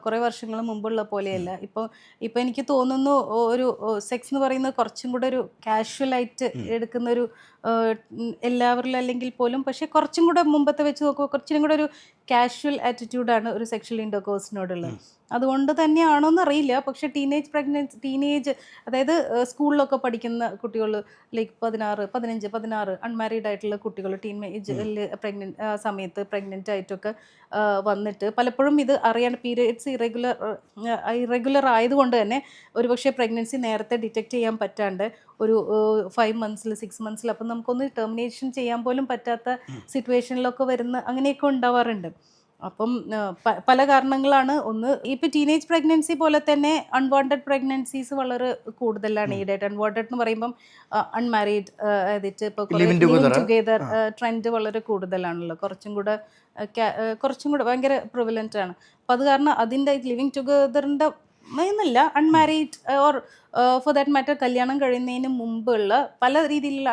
കുറേ വർഷങ്ങൾ മുമ്പുള്ള പോലെയല്ല. ഇപ്പോൾ എനിക്ക് തോന്നുന്നു ഒരു സെക്സ് എന്ന് പറയുന്നത് കുറച്ചും കൂടെ ഒരു കാഷ്വലായിട്ട് എടുക്കുന്ന ഒരു എല്ലാവരിലും അല്ലെങ്കിൽ പോലും പക്ഷേ കുറച്ചും കൂടെ മുമ്പത്തെ വെച്ച് നോക്കുമ്പോൾ കുറച്ചും കൂടെ ഒരു കാഷ്വൽ ആറ്റിറ്റ്യൂഡാണ് ഒരു സെക്ഷൽ ഇൻ്റർകോഴ്സിനോടുള്ളത്. അതുകൊണ്ട് തന്നെയാണോന്ന് അറിയില്ല. പക്ഷേ ടീനേജ് അതായത് സ്കൂളിലൊക്കെ പഠിക്കുന്ന കുട്ടികൾ ലൈക്ക് 16, 15, 16 അൺമാരീഡ് ആയിട്ടുള്ള കുട്ടികൾ ടീനേജിൽ സമയത്ത് പ്രഗ്നൻ്റ് ആയിട്ടൊക്കെ വന്നിട്ട് പലപ്പോഴും ഇത് അറിയാൻ പീരിയഡ്സ് ഇറഗുലർ ആയതുകൊണ്ട് തന്നെ ഒരുപക്ഷെ പ്രഗ്നൻസി നേരത്തെ ഡിറ്റക്റ്റ് ചെയ്യാൻ പറ്റാണ്ട് ഒരു 5 മന്ത്സിൽ 6 മന്ത്സിൽ അപ്പം നമുക്കൊന്ന് ടെർമിനേഷൻ ചെയ്യാൻ പോലും പറ്റാത്ത സിറ്റുവേഷനിലൊക്കെ വരുന്ന അങ്ങനെയൊക്കെ ഉണ്ടാവാറുണ്ട്. അപ്പം പല കാരണങ്ങളാണ്. ഒന്ന് ഇപ്പം ടീനേജ് പ്രഗ്നൻസി പോലെ തന്നെ അൺവാണ്ടഡ് പ്രഗ്നൻസീസ് വളരെ കൂടുതലാണ് ഈയിടെയായിട്ട്. അൺവാണ്ടഡ് എന്ന് പറയുമ്പം അൺമാരീഡ് ആയിട്ട് ഇപ്പോൾ ലിവിങ് ടുഗെദർ ട്രെൻഡ് വളരെ കൂടുതലാണല്ലോ. കുറച്ചും കൂടെ ഭയങ്കര പ്രിവലൻ്റ് ആണ്. അപ്പം അത് കാരണം അതിൻ്റെ ലിവിങ് ടുഗെദറിൻ്റെ എന്നല്ല unmarried or for that matter കല്യാണം കഴിയുന്നതിന് മുമ്പുള്ള പല രീതിയിലുള്ള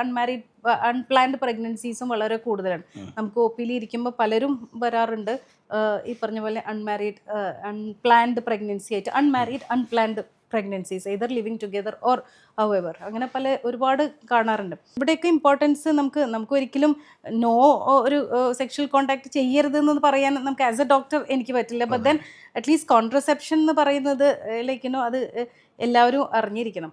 അൺപ്ലാൻഡ് പ്രഗ്നൻസീസും വളരെ കൂടുതലാണ്. നമുക്ക് ഒ പിയിൽ ഇരിക്കുമ്പോൾ പലരും വരാറുണ്ട് ഈ പറഞ്ഞ പോലെ അൺപ്ലാൻഡ് പ്രഗ്നൻസി ആയിട്ട് unplanned pregnancies either living together or however അങ്ങനെ ഒരുപാട് കാണാറുണ്ട്. ഇവിടെയൊക്കെ ഇമ്പോർട്ടൻസ് നമുക്ക് ഒരിക്കലും നോ ഒരു സെക്ഷൽ കോണ്ടാക്ട് ചെയ്യരുത് എന്ന് പറയാൻ നമുക്ക് ആസ് എ ഡോക്ടർ എനിക്ക് പറ്റില്ല. ബട്ട് ദെൻ അറ്റ്ലീസ്റ്റ് കോൺട്രസെപ്ഷൻ എന്ന് പറയുന്നത് ലൈക്ക് അത് എല്ലാവരും അറിഞ്ഞിരിക്കണം.